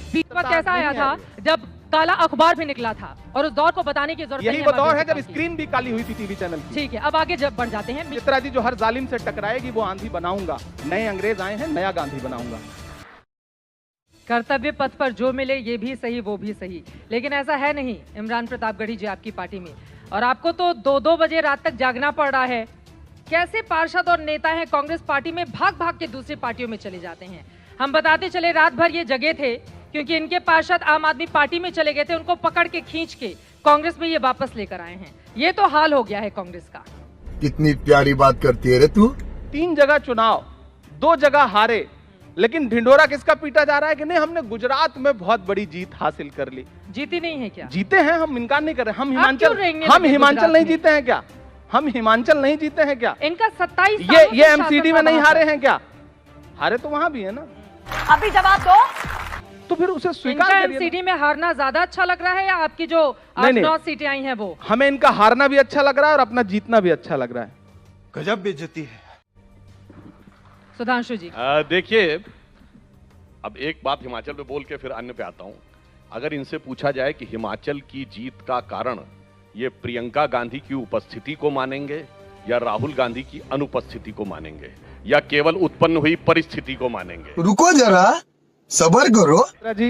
बीच वक्त कैसा आया था जब काला अखबार भी निकला था और उस दौर को बताने की जरूरत यही वो दौर है जब स्क्रीन भी काली हुई थी टीवी चैनल की। ठीक है, अब आगे जब बढ़ जाते हैं। चित्रा जी जो हर जालिम से टकराएगी वो आंधी बनाऊंगा, नए अंग्रेज आए हैं नया गांधी बनाऊंगा। कर्तव्य पथ पर जो मिले ये भी सही वो भी सही, लेकिन ऐसा है नहीं इमरान प्रतापगढ़ी जी आपकी पार्टी में, और आपको तो 2-2 बजे रात तक जागना पड़ रहा है। कैसे पार्षद और नेता हैं कांग्रेस पार्टी में भाग भाग के दूसरी पार्टियों में चले जाते हैं। हम बताते चले रात भर ये जगे थे क्योंकि इनके पार्षद आम आदमी पार्टी में चले गए थे, उनको पकड़ के खींच के कांग्रेस में ये वापस लेकर आए हैं। ये तो हाल हो गया है कांग्रेस का। कितनी प्यारी बात करती है रे तू। 3 जगह चुनाव, 2 जगह हारे, लेकिन ढिंढोरा किसका पीटा जा रहा है कि नहीं हमने गुजरात में बहुत बड़ी जीत हासिल कर ली। जीती नहीं है क्या? जीते हैं, हम इनकार नहीं कर रहे। हम हिमाचल हिमाचल नहीं जीते हैं क्या? हम हिमाचल नहीं जीते हैं क्या? इनका 27 ये एमसीडी में नहीं हारे हैं क्या? हारे तो वहां भी है ना। अभी जवाब दो तो फिर उसे स्वीकार करिए। एमसीडी में हारना ज्यादा अच्छा लग रहा है या आपकी जो 8-9 सीटें आई हैं वो? हमें इनका हारना भी अच्छा लग रहा है और अपना जीतना भी अच्छा लग रहा है। गजब बेइज्जती है। सुधांशु जी देखिए, अब एक बात हिमाचल पे बोल के फिर अन्य पे आता हूं। अगर इनसे पूछा जाए कि हिमाचल की जीत का कारण ये प्रियंका गांधी की उपस्थिति को मानेंगे या राहुल गांधी की अनुपस्थिति को मानेंगे या केवल उत्पन्न हुई परिस्थिति को मानेंगे? रुको जरा, सबर करो जी।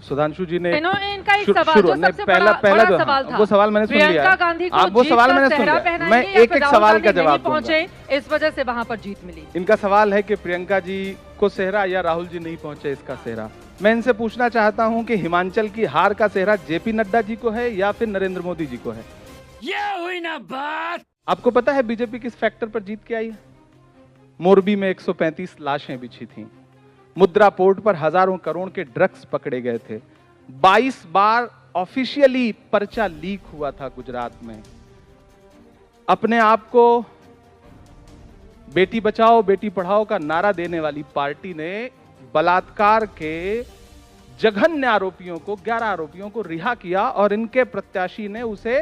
सुधांशु जी ने इनका एक सवाल जो सबसे पहला बड़ा सवाल था, वो सवाल मैंने सुन लिया। प्रियंका गांधी को वो सवाल मैंने सुन लिया। मैं एक एक सवाल का जवाब पहुंचे इस वजह से वहां पर जीत मिली। इनका सवाल है कि प्रियंका जी को सेहरा या राहुल जी नहीं पहुंचे इसका सेहरा। मैं इनसे पूछना चाहता हूं कि हिमाचल की हार का सेहरा जेपी नड्डा जी को है या फिर नरेंद्र मोदी जी को है? ये हुई ना बात। आपको पता है बीजेपी किस फैक्टर पर जीत के आई है? मोरबी में 135 लाशें बिछी थीं, मुद्रा पोर्ट पर हजारों करोड़ के ड्रग्स पकड़े गए थे, 22 बार ऑफिशियली पर्चा लीक हुआ था गुजरात में। अपने आप को बेटी बचाओ बेटी पढ़ाओ का नारा देने वाली पार्टी ने बलात्कार के जघन्य आरोपियों को 11 आरोपियों को रिहा किया और इनके प्रत्याशी ने उसे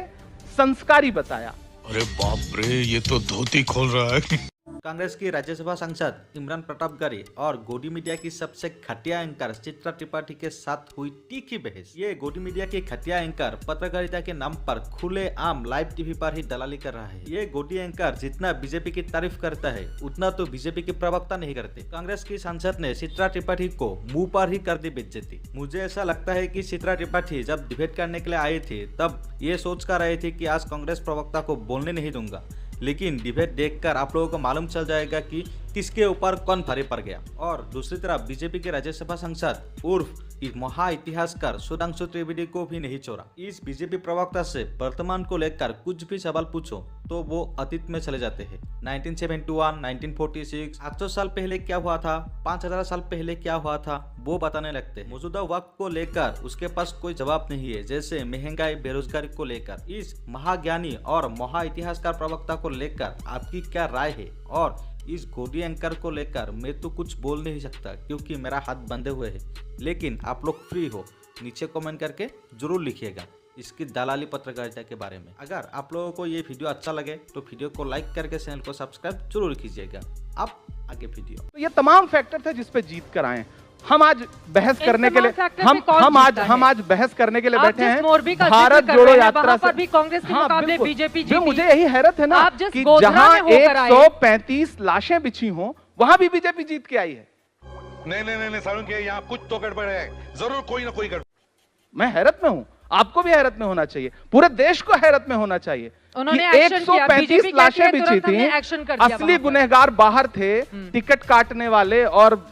संस्कारी बताया। अरे बाप रे, ये तो धोती खोल रहा है। कांग्रेस की राज्यसभा सांसद इमरान प्रतापगढ़ी और गोदी मीडिया की सबसे घटिया एंकर चित्रा त्रिपाठी के साथ हुई तीखी बहस। ये गोदी मीडिया की घटिया एंकर पत्रकारिता के नाम पर खुले आम लाइव टीवी पर ही दलाली कर रहा है। ये गोदी एंकर जितना बीजेपी की तारीफ करता है उतना तो बीजेपी के प्रवक्ता नहीं करते। कांग्रेस की सांसद ने चित्रा त्रिपाठी को मुंह पर ही कर दी बेइज्जती। मुझे ऐसा लगता है कि चित्रा त्रिपाठी जब डिबेट करने के लिए आए थे तब ये सोच कर रहे थे कि आज कांग्रेस प्रवक्ता को बोलने नहीं दूंगा, लेकिन डिबेट देखकर आप लोगों को मालूम चल जाएगा कि किसके ऊपर कौन भारी पड़ गया। और दूसरी तरफ बीजेपी के राज्यसभा सांसद उर्फ महा इतिहासकार सुधांशु त्रिवेदी को भी नहीं छोड़ा। इस बीजेपी प्रवक्ता से वर्तमान को लेकर कुछ भी सवाल पूछो तो वो अतीत में चले जाते हैं। 1971, 1946, 800 साल पहले क्या हुआ था, 5000 साल पहले क्या हुआ था वो बताने लगते हैं। मौजूदा वक्त को लेकर उसके पास कोई जवाब नहीं है, जैसे महंगाई बेरोजगारी को लेकर। इस महाज्ञानी और महा इतिहासकार प्रवक्ता को लेकर आपकी क्या राय है? और इस गोदी एंकर को लेकर मैं तो कुछ बोल नहीं सकता क्योंकि मेरा हाथ बंधे हुए है, लेकिन आप लोग फ्री हो, नीचे कमेंट करके जरूर लिखिएगा इसकी दलाली पत्रकारिता के बारे में। अगर आप लोगों को ये वीडियो अच्छा लगे तो वीडियो को लाइक करके चैनल को सब्सक्राइब जरूर कीजिएगा। अब आगे वीडियो। तो ये तमाम फैक्टर थे जिसपे जीत कर आए। हम आज बहस करने के लिए हम आज बहस करने के लिए बैठे हैं भारत जोड़ो यात्रा से भी कांग्रेस के मुकाबले बीजेपी जीती। मुझे यही हैरत है ना कि जहां 135 लाशें बिछी हों वहां भी बीजेपी जीत के आई है। नहीं सारुण के यहाँ कुछ तो गड़बड़ है, जरूर कोई ना कोई गड़बड़। मैं हैरत में हूं, आपको भी हैरत में होना चाहिए, पूरे देश को हैरत में होना चाहिए। उन्होंने 135 लाशें बिछी थी, असली गुनहगार बाहर थे, टिकट काटने वाले और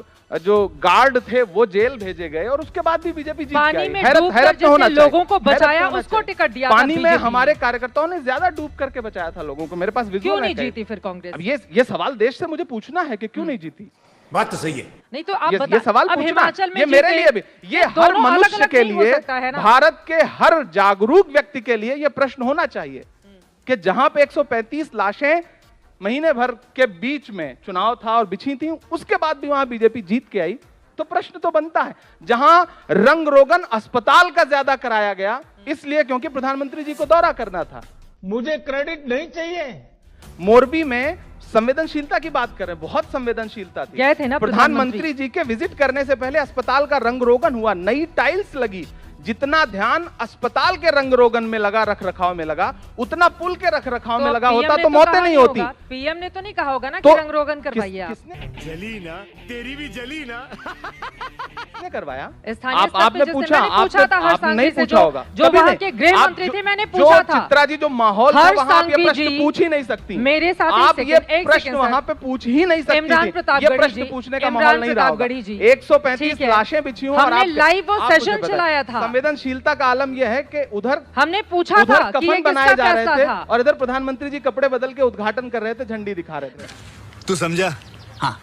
जो गार्ड थे वो जेल भेजे गए और उसके बाद भी बीजेपी जीत गई। हैरत में होना चाहिए। लोगों को बचाया, उसको टिकट दिया। पानी में हमारे कार्यकर्ताओं ने ज्यादा डूब करके बचाया था लोगों को। मेरे पास विजुअल क्यों नहीं जीती फिर कांग्रेस? अब ये सवाल देश से मुझे पूछना है कि क्यों नहीं जीती। बात तो सही है। नहीं तो आप ये सवाल पूछना, ये मेरे लिए भी, ये हर मनुष्य के लिए, भारत के हर जागरूक व्यक्ति के लिए ये प्रश्न होना चाहिए कि जहां पे 135 लाशें महीने भर के बीच में चुनाव था और बिछी थी, उसके बाद भी वहां बीजेपी जीत के आई, तो प्रश्न तो बनता है। जहां रंग रोगन अस्पताल का ज्यादा कराया गया इसलिए क्योंकि प्रधानमंत्री जी को दौरा करना था। मुझे क्रेडिट नहीं चाहिए, मोरबी में संवेदनशीलता की बात कर रहे हैं, बहुत संवेदनशीलता थी। गए थे ना प्रधानमंत्री जी के विजिट करने से पहले अस्पताल का रंग रोगन हुआ, नई टाइल्स लगी। जितना ध्यान अस्पताल के रंग रोगन में लगा, रख रखाव में लगा, उतना पुल के रख रखाव में लगा होता तो मौतें नहीं होती। पीएम ने तो नहीं कहा होगा ना तो कि रंग रोगन करवाइए आप। जली ना, तेरी भी जली ना। किसने करवाया? आपने पूछा, आपने नहीं पूछा होगा। जो वहाँ के गृह मंत्री थे, मैंने पूछा था। चित्रा जी, जो माहौल था वहाँ आप ये प्रश्न पूछ ही नहीं सकती। मेरे साथ आप ये प्रश्न वहाँ पे पूछ ही नहीं सकती। इमरान प्रताप ये प्रश्न पूछने का माहौल नहीं रहा होगा। 135 लाशें बिछी हुई और हमने लाइव वो सेशन चलाया था। संवेदनशीलता का आलम यह है कि उधर हमने पूछा था कि ये कफन बनाए जा रहे थे था। और इधर प्रधानमंत्री जी कपड़े बदल के उद्घाटन कर रहे थे, झंडी दिखा रहे थे। तू समझा? हाँ।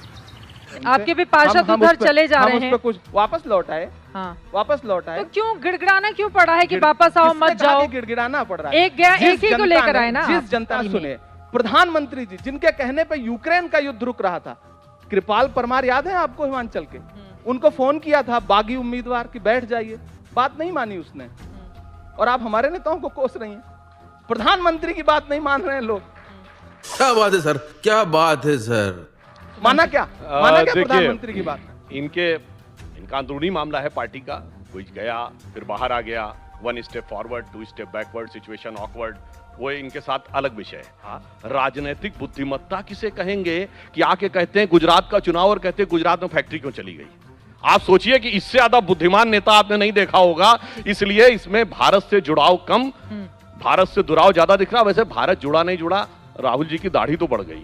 आपके भी पार्षद उधर चले जा रहे हैं, कुछ वापस लौट आए। हाँ, वापस लौट आए। तो क्यों गिड़गिड़ाना क्यों पड़ा है कि वापस आओ मत जाओ? गिड़गिड़ाना पड़ रहा है। एक गया, एक ही को लेकर आए ना। जिस जनता ने, सुने, प्रधानमंत्री जी जिनके कहने पे यूक्रेन का युद्ध रुक रहा था, कृपाल परमार याद है आपको, हिमाचल के, उनको फोन किया था बागी उम्मीदवार की बैठ जाइए, बात नहीं मानी उसने। और आप हमारे नेताओं को कोस रही हैं, प्रधानमंत्री की बात नहीं मान रहे हैं लोग। क्या बात है सर, क्या बात है सर। माना क्या प्रधानमंत्री की बात? इनका अंदरूनी मामला है पार्टी का। कोई गया फिर बाहर आ गया, 1 step forward 2 step backward, situation awkward, वो इनके साथ अलग विषय है। राजनीतिक बुद्धिमत्ता किसे कहेंगे कि आके कहते हैं गुजरात का चुनाव और कहते हैं गुजरात में फैक्ट्री क्यों चली गई। आप सोचिए कि इससे ज्यादा बुद्धिमान नेता आपने नहीं देखा होगा। इसलिए इसमें भारत से जुड़ाव कम, भारत से दुराव ज्यादा दिख रहा। वैसे भारत जुड़ा नहीं जुड़ा, राहुल जी की दाढ़ी तो बढ़ गई।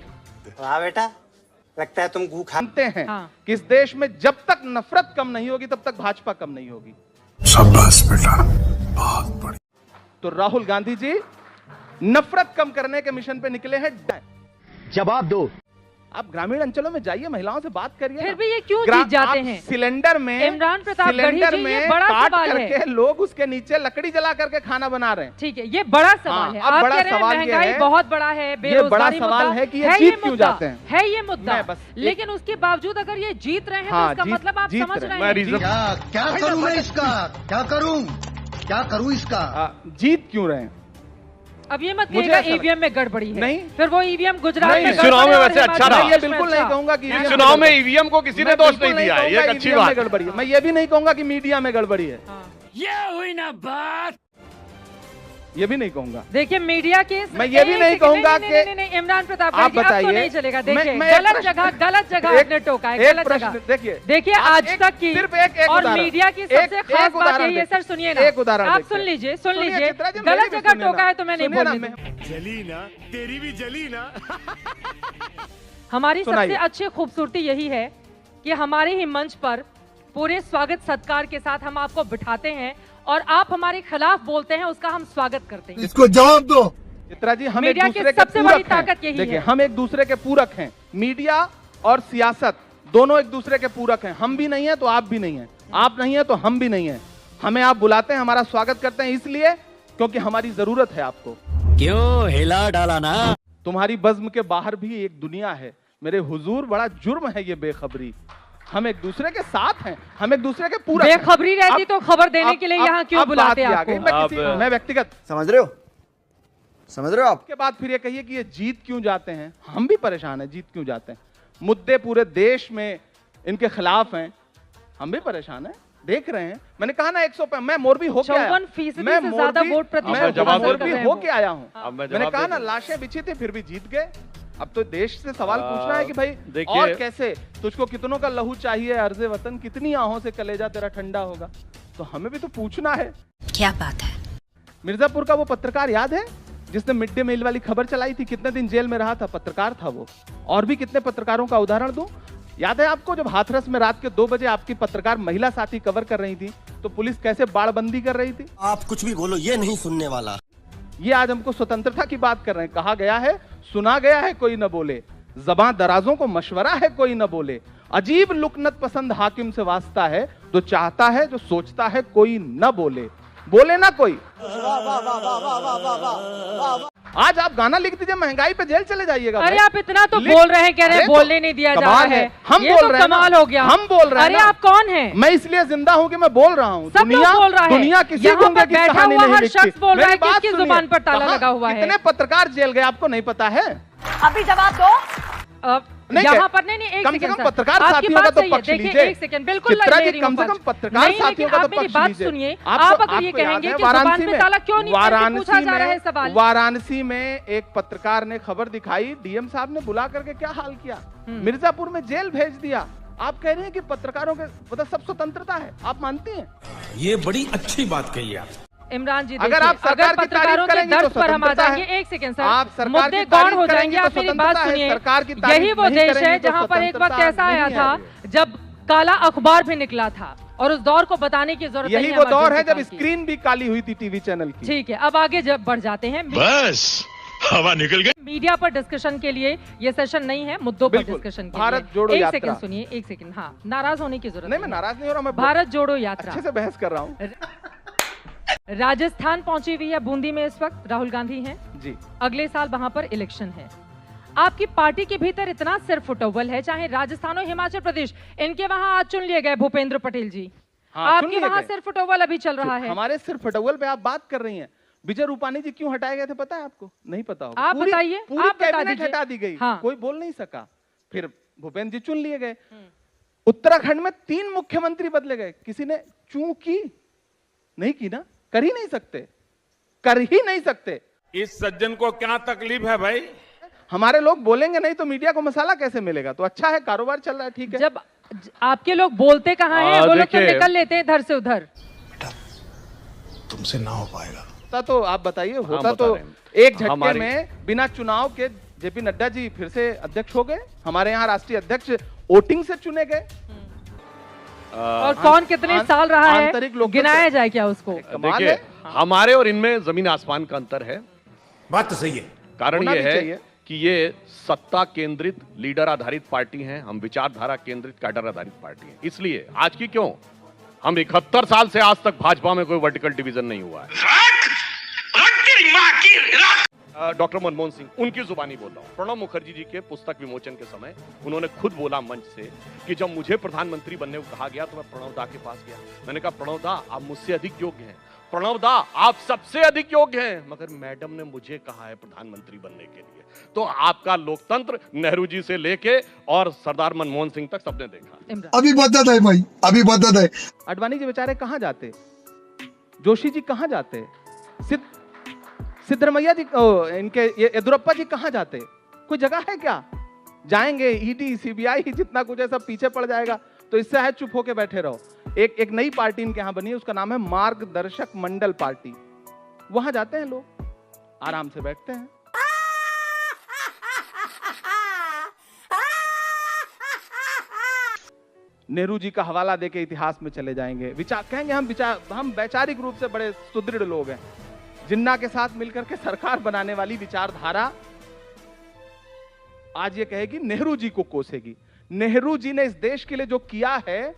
वाह बेटा, लगता है तुम गू खाते हैं कि इस देश में जब तक नफरत कम नहीं होगी तब तक भाजपा कम नहीं होगी। शाबाश बेटा, बहुत बढ़िया। तो राहुल गांधी जी नफरत कम करने के मिशन पे निकले हैं। जवाब दो। आप ग्रामीण अंचलों में जाइए, महिलाओं से बात करिए। फिर भी ये क्यों जीत जाते हैं? सिलेंडर में इमरान प्रताप गढ़ी जी, ये बड़ा सवाल है। लोग उसके नीचे लकड़ी जला करके खाना बना रहे हैं। ठीक है, ये बड़ा सवाल है। आप कह रहे हैं महंगाई बहुत बड़ा है, बेरोजगारी सवाल है कि ये जीत क्यों जाते हैं, है ये मुद्दा। लेकिन उसके बावजूद अगर ये जीत रहे हैं तो इसका मतलब आप समझ रहे हैं। क्या करूं मैं इसका, क्या करूं इसका? जीत क्यों रहे हैं? अब ये मत कहिएगा ईवीएम में गड़बड़ी है। नहीं, फिर वो ईवीएम गुजरात में चुनाव में वैसे अच्छा रहा। ये बिल्कुल नहीं कहूंगा कि चुनाव में ईवीएम को किसी ने दोष नहीं दिया है, ये अच्छी बात है। गड़बड़ी है। मैं ये भी नहीं कहूंगा कि मीडिया में गड़बड़ी है, ये हुई ना बात। ये भी नहीं कहूंगा। देखिए मीडिया के, मैं ये भी नहीं कहूंगा कि इमरान प्रताप आप बताइए, तो नहीं चलेगा। देखिए गलत जगह आपने टोका है, गलत जगह। देखिए आज तक की सिर्फ एक और मीडिया की सबसे खास बात यही है। सर सुनिए ना, एक उदाहरण आप सुन लीजिए, गलत जगह टोका है तो मैं नहीं बोलूंगी। जली ना, तेरी भी जली ना। हमारी सबसे अच्छी खूबसूरती यही है कि हमारे ही मंच पर पूरे स्वागत सत्कार के साथ हम आपको बिठाते हैं और आप हमारे खिलाफ बोलते हैं, उसका हम स्वागत करते हैं। इसको जवाब दो। चित्रा जी, हम एक मीडिया दूसरे की के सबसे बड़ी पूरक हैं। ताकत यही देखिए, है। हम एक दूसरे के पूरक हैं। मीडिया और सियासत दोनों एक दूसरे के पूरक हैं। हम भी नहीं है तो आप भी नहीं है, आप नहीं है तो हम भी नहीं है। हमें आप बुलाते हैं, हमारा स्वागत करते हैं इसलिए क्योंकि हमारी जरूरत है आपको। क्यों हिला डाला ना? तुम्हारी बज़्म के बाहर भी एक दुनिया है मेरे हुजूर, बड़ा जुर्म है ये बेखबरी। हम एक दूसरे के साथ हैं, हम एक दूसरे के पूरक हैं। बेखबरी रहती तो खबर देने के लिए यहाँ क्यों बुलाते आपको? मैं व्यक्तिगत समझ रहे हो आप? के बाद फिर ये कहिए कि ये जीत क्यों जाते हैं। हम भी परेशान हैं, जीत क्यों जाते हैं। मुद्दे पूरे देश में इनके खिलाफ हैं, हम भी परेशान हैं, देख रहे हैं। मैंने कहा ना 100 मैं मोरबी होके आया, 54% से ज्यादा वोट प्रतिशत मोरबी होके आया हूँ। मैंने कहा ना लाशें बिछी थी फिर भी जीत गए। अब तो देश से सवाल पूछना है कि भाई और कैसे, तुझको कितनों का लहू चाहिए अर्ज़े वतन, कितनी आहों से कलेजा तेरा ठंडा होगा। तो हमें भी तो पूछना है। क्या बात है? मिर्जापुर का वो पत्रकार याद है जिसने मिड डे मील वाली खबर चलाई थी? कितने दिन जेल में रहा था, पत्रकार था वो। और भी कितने पत्रकारों का उदाहरण दूं। याद है आपको जब हाथरस में रात के 2 बजे आपकी पत्रकार महिला साथी कवर कर रही थी तो पुलिस कैसे बाड़बंदी कर रही थी? आप कुछ भी बोलो, ये नहीं सुनने वाला। ये आज हमको स्वतंत्रता की बात कर रहे हैं। कहा गया है, सुना गया है कोई न बोले, ज़बां दराजों को मशवरा है कोई न बोले। अजीब लुकनत पसंद हाकिम से वास्ता है, जो चाहता है जो सोचता है कोई न बोले, बोले ना कोई। आज आप गाना लिख दीजिए, महंगाई पे जेल चले जाइएगा। अरे आप इतना तो बोल रहे हैं, कह रहे हैं बोलने नहीं दिया जा रहा है। हम ये बोल तो रहे हैं, कमाल हो गया। हम बोल रहे हैं। अरे आप कौन हैं? मैं इसलिए जिंदा हूं कि मैं बोल रहा हूं। सब लोग बोल रहा है। दुनिया किसी यहाँ गुंगे पर की बैठा कहानी हुआ नहीं हर लिखती। शख्स बोल रहा है मेरी बात किसकी सुनिए। जुबान पर ताला लगा हुआ है। कितने पत्रकार जेल गए आपको नहीं पता है? अभी जवाब दो। यहाँ पर नहीं एक कम से सेकंड कम पत्रकार साथियों का तो पक्ष लीजिए। एक सेकंड बिल्कुल चित्रा जी, कम से कम पत्रकार साथियों का तो पक्ष लीजिए। सुनिए, आप अगर ये कहेंगे कि जुबान पे ताला क्यों नहीं पूछा जा रहा है सवाल। वाराणसी में एक पत्रकार ने खबर दिखाई, डीएम साहब ने बुला करके क्या हाल किया, मिर्जापुर में जेल भेज दिया। आप कह रहे हैं कि पत्रकारों के मतलब सब स्वतंत्रता है, आप मानती हैं? ये बड़ी अच्छी बात कही आप। इमरान जी, अगर आप सरकार की तारीफ करेंगे तो पर हम आ जाएंगे। एक सेकंड सर, आप सरकार की तारीफ हो जाएंगे, आप मेरी बात सुनिए। यही वो देश है जहां पर एक वक्त ऐसा आया था जब काला अखबार भी निकला था और उस दौर को बताने की जरूरत नहीं है। यही वो दौर है जब स्क्रीन भी काली हुई थी टीवी चैनल की। ठीक है, अब आगे जब बढ़ जाते हैं। बस हवा निकल गई। मीडिया पर डिस्कशन के लिए ये सेशन नहीं है, मुद्दों पर डिस्कशन के लिए। भारत जोड़ो यात्रा। एक सेकंड सुनिए, एक सेकंड। हाँ, नाराज होने की जरूरत नहीं, मैं नाराज नहीं हो रहा, मैं भारत जोड़ो यात्रा अच्छे से बहस कर रहा हूँ। राजस्थान पहुंची हुई है, बूंदी में इस वक्त राहुल गांधी हैं जी। अगले साल वहां पर इलेक्शन है। आपकी पार्टी के भीतर इतना सिर फुटोवल है, चाहे राजस्थान और हिमाचल प्रदेश, इनके वहां आज चुन लिए गए भूपेंद्र पटेल जी। आपके वहां सिर फुटोवल अभी चल रहा है। हमारे सिर फुटोवल पे आप बात कर रही हैं। विजय रूपानी जी क्यों हटाए गए थे पता है आपको? नहीं पता होगा। आप बताइए, पूरी आप बता कैबिनेट दीजिए। हटा दी गई। हाँ। कोई बोल नहीं सका। फिर भूपेंद्र जी चुन लिए गए। उत्तराखंड में 3 मुख्यमंत्री बदले गए। किसी ने चूं की? नहीं की ना, कर ही नहीं सकते, कर ही नहीं सकते। इस सज्जन को क्या तकलीफ है भाई? हमारे लोग बोलेंगे नहीं तो मीडिया को मसाला कैसे मिलेगा? तो अच्छा है, कारोबार चल रहा है, ठीक है। जब आपके लोग बोलते कहाँ हैं, वो लोग तो निकल लेते हैं इधर से उधर। तुमसे ना हो पाएगा। तो आप बताइए, होता तो एक झटके में बिना चुनाव के जेपी नड्डा जी फिर से अध्यक्ष हो गए। हमारे यहाँ राष्ट्रीय अध्यक्ष वोटिंग से चुने गए। और कौन कितने साल रहा है, गिनाया जाए क्या उसको? देखिए, हमारे और इनमें जमीन आसमान का अंतर है। बात तो सही है। कारण ये है कि ये सत्ता केंद्रित लीडर आधारित पार्टी हैं, हम विचारधारा केंद्रित कैडर आधारित पार्टी हैं। इसलिए आज की क्यों, हम 71 साल से आज तक भाजपा में कोई वर्टिकल डिवीजन नहीं हुआ है। डॉक्टर मनमोहन सिंह, उनकी जुबानी बोल रहा हूं। प्रणब मुखर्जी जी के पुस्तक विमोचन के समय उन्होंने खुद बोला मंच से कि जब मुझे प्रधानमंत्री बनने को कहा गया तो मैं प्रणव दा के पास गया। मैंने कहा प्रणव दा आप मुझसे अधिक योग्य हैं, प्रणव दा आप सबसे अधिक योग्य हैं, मगर मैडम ने मुझे कहा है प्रधानमंत्री बनने के लिए। तो आपका लोकतंत्र नेहरू जी से लेके और सरदार मनमोहन सिंह तक सबने देखा। अभी बदत है भाई, अभी बदत है। अडवाणी जी बेचारे कहां जाते, जोशी जी कहां जाते, सिद्धरमैया जी, इनके येदुरप्पा जी कहां जाते? कोई जगह है क्या? जाएंगे ईडी सीबीआई जितना कुछ है सब पीछे पड़ जाएगा। तो इससे है चुप होके बैठे रहो। एक नई पार्टी इनके यहाँ बनी है, उसका नाम है मार्गदर्शक मंडल पार्टी। वहां जाते हैं लोग, आराम से बैठते हैं। नेहरू जी का हवाला देके इतिहास में चले जाएंगे। विचार कहेंगे हम वैचारिक रूप से बड़े सुदृढ़ लोग हैं। जिन्ना के साथ मिलकर के सरकार बनाने वाली विचारधारा आज ये कहेगी नेहरू जी को कोसेगी। नेहरू जी ने इस देश के लिए जो किया है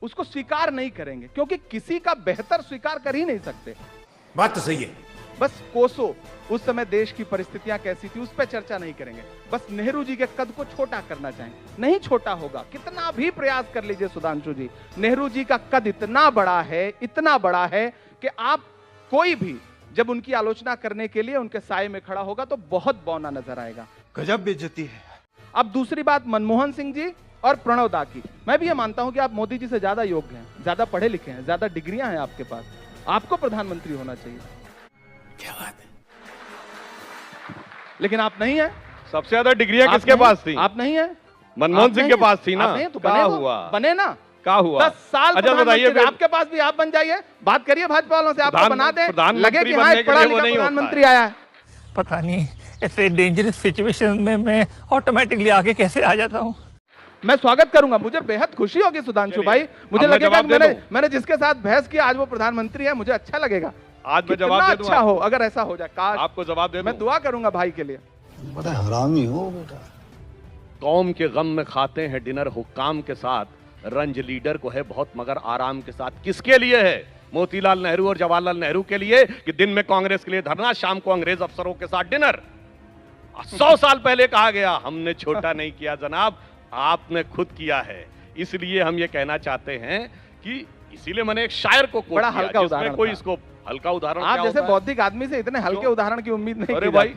उसको स्वीकार नहीं करेंगे, क्योंकि किसी का बेहतर स्वीकार कर ही नहीं सकते। बात तो सही है। बस कोसो उस समय देश की परिस्थितियां कैसी थी उस पर चर्चा नहीं करेंगे। बस नेहरू जी के कद को छोटा करना चाहेंगे, नहीं छोटा होगा। कितना भी प्रयास कर लीजिए सुधांशु जी, नेहरू जी का कद इतना बड़ा है कि आप कोई भी जब उनकी आलोचना करने के लिए उनके साए में खड़ा होगा तो बहुत बौना नजर आएगा। गजब बेइज्जती है। अब दूसरी बात मनमोहन सिंह जी और प्रणव दा की, मैं भी ये मानता हूं कि आप मोदी जी से ज्यादा योग्य हैं, ज्यादा पढ़े लिखे हैं, ज्यादा डिग्रियां हैं आपके पास, आपको प्रधानमंत्री होना चाहिए। क्या बात है। लेकिन आप नहीं है। सबसे ज्यादा डिग्रियां किसके पास थी? आप नहीं है। मनमोहन सिंह के पास थी ना। तो क्या हुआ? बने ना, क्या हुआ? 10 साल बताइए, आपके पास भी आप बन जाइए। बात करिए भाजपा वालों से, आपको बना दें, लगे कि हाँ पढ़ा लिखा प्रधानमंत्री आया है। पता नहीं ऐसे डेंजरस सिचुएशन में मैं ऑटोमेटिकली आगे कैसे आ जाता हूँ। मैं स्वागत करूंगा, मुझे बेहद खुशी होगी सुधांशु भाई। मुझे लगेगा मैंने जिसके साथ बहस किया आज वो प्रधानमंत्री है, मुझे अच्छा लगेगा। आज मैं जवाब दे दूंगा। अच्छा हो अगर ऐसा हो जाए, काश आपको जवाब दे दूं। मैं दुआ करूंगा भाई के लिए। बड़ा हरामी हो बेटा। कौम के गम में खाते हैं डिनर हुक्काम के साथ, रंज लीडर को है बहुत मगर आराम के साथ। किसके लिए है? मोतीलाल नेहरू और जवाहरलाल नेहरू के लिए कि दिन में कांग्रेस के लिए धरना, शाम को अंग्रेज अफसरों के साथ डिनर। 100 साल पहले कहा गया, हमने छोटा नहीं किया जनाब, आपने खुद किया है। इसलिए हम ये कहना चाहते हैं कि इसीलिए मैंने एक शायर को बड़ा हल्का उदाहरण, कोई इसको हल्का उदाहरण, आप जैसे बौद्धिक आदमी से इतने हल्के उदाहरण की उम्मीद नहीं। अरे भाई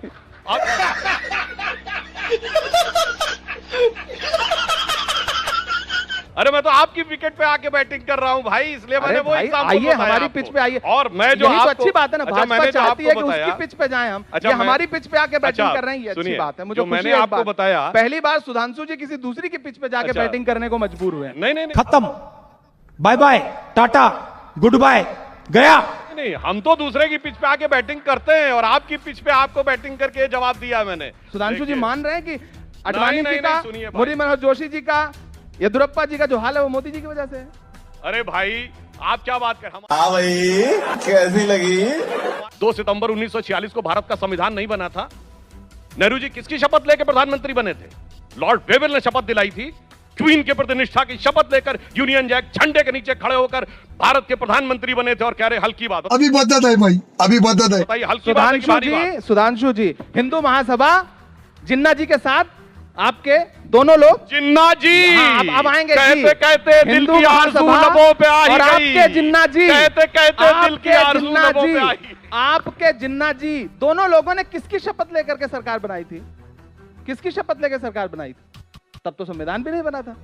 अरे मैं तो आपकी विकेट पे आके बैटिंग कर रहा हूँ भाई, इसलिए मैंने वो एग्जांपल आइए हमारी पिच पे आइए। और मैं जो यही तो अच्छी बात है ना, भाजपा चाहती है कि बताया, उसकी पिच पे जाएं हम। अच्छा, ये हमारी पिच पे आके बैटिंग कर रहे हैं, ये अच्छी बात है। मुझे मैंने आपको बताया, पहली बार सुधांशु जी किसी दूसरी की पिच पे जाके बैटिंग करने को मजबूर हुए। नहीं, खत्म, बाय बाय, टाटा, गुड बाय, गया। नहीं, हम तो दूसरे की पिच पे आके बैटिंग करते हैं और आपकी पिच पे आपको बैटिंग करके जवाब दिया मैंने। सुधांशु जी मान रहे हैं कि अडवाणी जी का, सुनिए मुरली मनोहर जोशी जी का, येदियुरप्पा जी का जो हाल है वो मोदी जी की वजह से है। अरे भाई आप क्या बात कर, हाँ भाई कैसी लगी? 2 सितंबर 1946 को भारत का संविधान नहीं बना था। नेहरू जी किसकी शपथ लेकर प्रधानमंत्री बने थे? लॉर्ड वेवेल ने शपथ दिलाई थी। क्वीन के प्रति निष्ठा की शपथ लेकर यूनियन जैक झंडे के नीचे खड़े होकर भारत के प्रधानमंत्री बने थे और कह रहे हल्की बात। अभी बदत है भाई, अभी बदत है। बताइए हल्की बात है कि भारी बात? सुधांशु जी, हिंदू महासभा जिन्ना जी के साथ आपके दोनों लोग, जिन्ना जी अब आएंगे कहते कहते दिल की आरज़ू लबों पे आ ही और गई। आपके जिन्ना जी, कहते कहते दिल की आरज़ू जिन्ना लबों जी, पे आई। आपके जिन्ना जी, दोनों लोगों ने किसकी शपथ लेकर के सरकार बनाई थी? किसकी शपथ लेकर सरकार बनाई थी? तब तो संविधान भी नहीं बना था।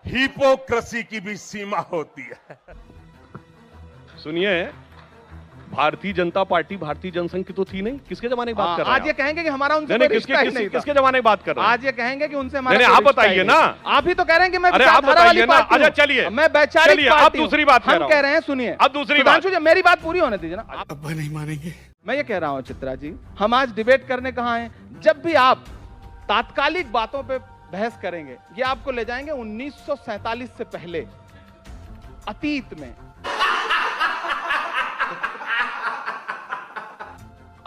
हिपोक्रेसी की भी सीमा होती है। सुनिए, भारतीय जनता पार्टी भारतीय जनसंघ की तो थी नहीं, किसके जमाने की बात कर रहे हैं? आज ये कहेंगे कि हमारा उनसे नहीं, कोई रिश्ता ही नहीं था। किसके जमाने की बात कर रहे हैं? आज ये कहेंगे कि उनसे हमारा नहीं, कोई आप रिश्ता ही बताइए नहीं। ना। आप ही तो कह रहे हैं कि मैं अरे आप विचारधारा वाली बताइए ना। पार्टी हूं। अच्छा चलिए, मैं वैचारिक चलिए, अब पार्टी हूं। दूसरी बात कह हम रहा कह हूं। रहे हैं, सुनिए, अब दूसरी बात। सुधांशु जी मेरी बात पूरी होने दीजिए ना। अब नहीं मानेंगे। मैं ये कह रहा हूं चित्रा जी, हम आज डिबेट करने कहां हैं? जब भी आप तात्कालिक बातों पे बहस करेंगे, ये आपको ले जाएंगे 1947 से पहले, अतीत में।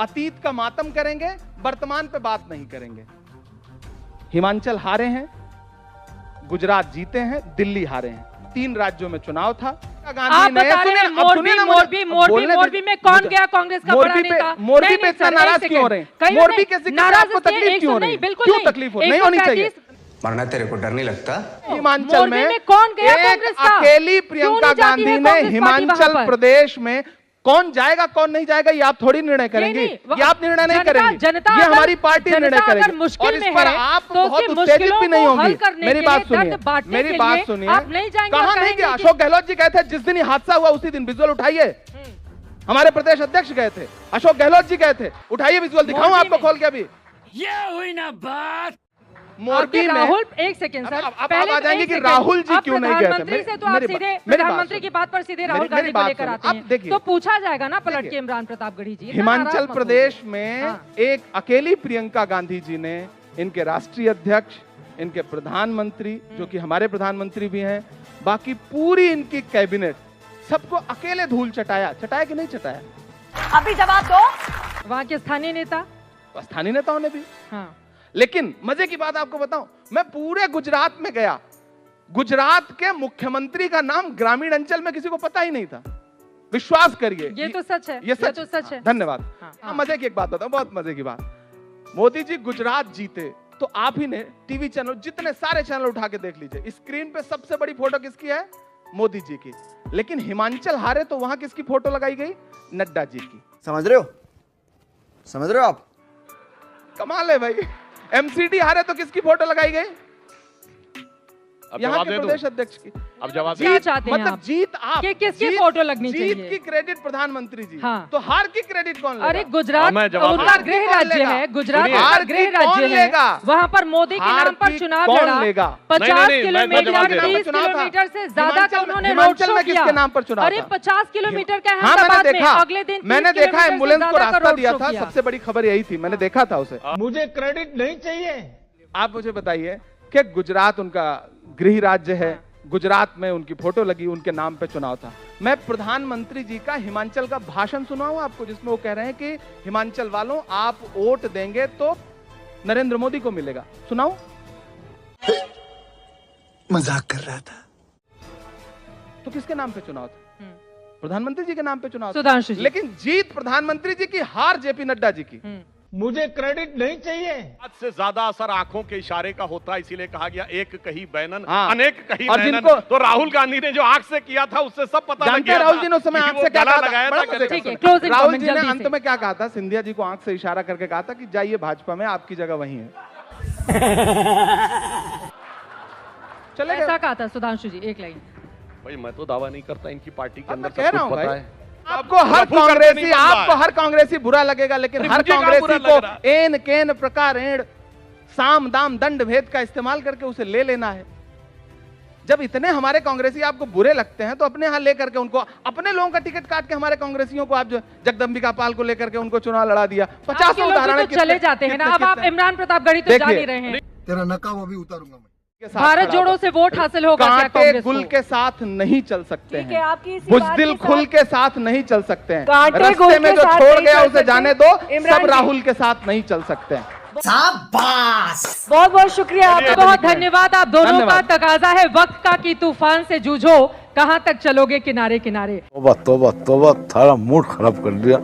अतीत का मातम करेंगे, वर्तमान पे बात नहीं करेंगे। हिमाचल हारे हैं, गुजरात जीते हैं, दिल्ली हारे हैं। 3 राज्यों में चुनाव था। आप बता रहे हैं मोरबी में कौन गया कांग्रेस का बड़ा नेता? मोरबी पे इतना नाराज क्यों हो रहे हैं? मोरबी के जिक्र से आपको तकलीफ क्यों हो रही है? क्यों तकलीफ हो? नहीं होनी चाहिए। मरना तेरे को डर नहीं लगता? हिमाचल में कौन गया एक कांग्रेस का? अकेली प्रियंका क्यों नहीं जाती गांधी है ने कांग्रेस पार्टी हिमाचल वहां पर? प्रदेश में कौन जाएगा कौन नहीं जाएगा ये आप थोड़ी निर्णय करेंगे। ये आप निर्णय नहीं करेंगे, जनता ये हमारी पार्टी निर्णय करेगी। मुश्किल और इस में पर है, आप तो बहुत उसकी उत्तेजित भी नहीं मुश्किलों को हल होंगी। करने मेरी के बात लिए, सुनिए, दर्द बांटने मेरी के बात लिए सुनिए। आप नहीं जाएंगे और कहां नहीं कहेंगे गया? कि- अशोक गहलोत जी गए थे, जिस दिन ये हादसा हुआ उसी दिन विजुअल उठाइए। हमारे प्रदेश अध्यक्ष गए थे, अशोक गहलोत जी गए थे, उठाइए विजुअल, दिखाऊं आपको खोल के अभी। ये हुई ना बात। मोरबी में राहुल, एक सेकंड सर, अब पहले आ जाएंगे एक कि सेकंड। राहुल जी आप क्यों नहीं गए थे? प्रधानमंत्री से तो आप सीधे प्रधानमंत्री की बात पर सीधे राहुल गांधी को लेकर आते हैं, तो पूछा जाएगा ना पलट के इमरान प्रतापगढ़ी जी। हिमाचल प्रदेश में एक अकेली प्रियंका गांधी जी ने इनके राष्ट्रीय अध्यक्ष, इनके प्रधानमंत्री जो कि हमारे प्रधानमंत्री भी हैं, बाकी पूरी इनकी कैबिनेट, सबको अकेले धूल चटाया कि नहीं चटाया? अभी जवाब दो। वहाँ के स्थानीय नेता, स्थानीय नेताओं ने भी। हाँ। लेकिन मजे की बात आपको बताऊं, मैं पूरे गुजरात में गया, गुजरात के मुख्यमंत्री का नाम ग्रामीण अंचल में किसी को पता ही नहीं था। विश्वास करिए, ये तो सच है, ये तो सच है। धन्यवाद। हाँ। मजे की एक बात बताऊं, बहुत मजे की बात। मोदी जी गुजरात जीते तो आप ही ने टीवी चैनल, जितने सारे चैनल उठा के देख लीजिए, स्क्रीन पे सबसे बड़ी फोटो किसकी है? मोदी जी की। लेकिन हिमाचल हारे तो वहां किसकी फोटो लगाई गई? नड्डा जी की। समझ रहे हो आप? कमाल है भाई। एमसीडी हारे तो किसकी फोटो लगाई गई? यहाँ के प्रदेश अध्यक्ष की। अब जवाब क्या चाहते हैं मतलब आप? जीत आप कि किसकी फोटो लगनी चाहिए? चाहिए? जीत की क्रेडिट प्रधानमंत्री जी। हाँ। तो हार की क्रेडिट कौन लेगा? अरे गुजरात मैं जवाब उनका दूं। गृह राज्य है, गुजरात सुनिए, उनका हार गृह की कौन राज्य है, लेगा? वहाँ पर मोदी के हार नाम पर की चुनाव कौन लड़ा, लेगा? 50 नहीं, मैं किलोमीटर जवाब दे रहा हूं। 30 किलोमीटर से ज्यादा का हिमाचल में- उन्होंने रोड हिमाचल शो में किया। किसके नाम पर चुनाव अरे था? 50 किलोमीटर का हाँ मैंने अहमदाबाद में, देखा, अगले दिन मैंने 30 देखा किलोमीटर से एम्बुलेंस को ज्यादा का रास्ता रोड दिया शो था। किया। सबसे बड़ी खबर यही थी, मैंने देखा था उसे। मुझे क्रेडिट नहीं चाहिए। आप मुझे बताइए कि गुजरात उनका गृह राज्य है, गुजरात में उनकी फोटो लगी, उनके नाम पे चुनाव था। मैं प्रधानमंत्री जी का हिमाचल का भाषण सुनाऊं आपको, जिसमें वो कह रहे हैं कि हिमाचल वालों आप वोट देंगे तो नरेंद्र मोदी को मिलेगा। सुनाऊं? मजाक कर रहा था। तो किसके नाम पे चुनाव था? प्रधानमंत्री जी के नाम पे चुनाव था। सुधांशु जी। लेकिन जीत प्रधानमंत्री जी की, हार जेपी नड्डा जी की। मुझे क्रेडिट नहीं चाहिए। आज से ज्यादा असर आंखों के इशारे का होता है, इसीलिए कहा गया एक कही बैनन हाँ। अनेक कही और बैनन। जिनको- तो राहुल गांधी ने जो आंख से किया था उससे सब पता लग जानते गया हैं राहुल था जी ने उस समय कि आंख वो से क्या गला कहा था? लगाया बड़ा था मजे कैसे- का ठीक है, सुनो। closing राहुल comment जी ने जल्दी अंत से। में क्या कहा था? सिंधिया जी को आंख से इशारा करके कहा था कि जाइए भाजपा में, आपकी जगह वहीं है। चले ऐसा कहा था सुधांशु जी, एक लाइन। भाई मैं तो दावा नहीं करता, इनकी पार्टी के अंदर कह रहा हूं सब कुछ पता भाई, है। आपको हर कांग्रेसी बुरा लगेगा, लेकिन हर कांग्रेसी को एन केन प्रकारेण साम दाम दंड भेद का इस्तेमाल करके उसे ले लेना है। जब इतने हमारे कांग्रेसी आपको बुरे लगते हैं तो अपने यहां लेकर के उनको, अपने लोगों का टिकट काट के हमारे कांग्रेसियों को आप जो जगदम्बिका पाल को लेकर के उनको चुनाव लड़ा दिया। 50 उदाहरण तो चले जाते हैं ना। अब आप इमरान प्रतापगढ़ी तो जा नहीं रहे हैं। तेरा नकाब अभी उतारूंगा मैं। भारत जोड़ो से वोट हासिल होगा क्या कांटे कांग्रेस गुल को? के साथ नहीं चल सकते ठीक है, हैं, आपकी इसी बुज़दिल बात के खुल के साथ नहीं चल सकते हैं। कांटे गुल रास्ते में के जो साथ छोड़ नहीं गया चल उसे सकते। जाने दो, इमरान सब जी। राहुल के साथ नहीं चल सकते हैं। बहुत बहुत शुक्रिया आपका। बहुत धन्यवाद। आप दोनों का धन्यवाद। तकाजा है वक्त का कि तूफान से जूझो, कहां तक चलोगे किनारे किनारे। तोबा तोबा तोबा, थारा मूड खराब कर दिया।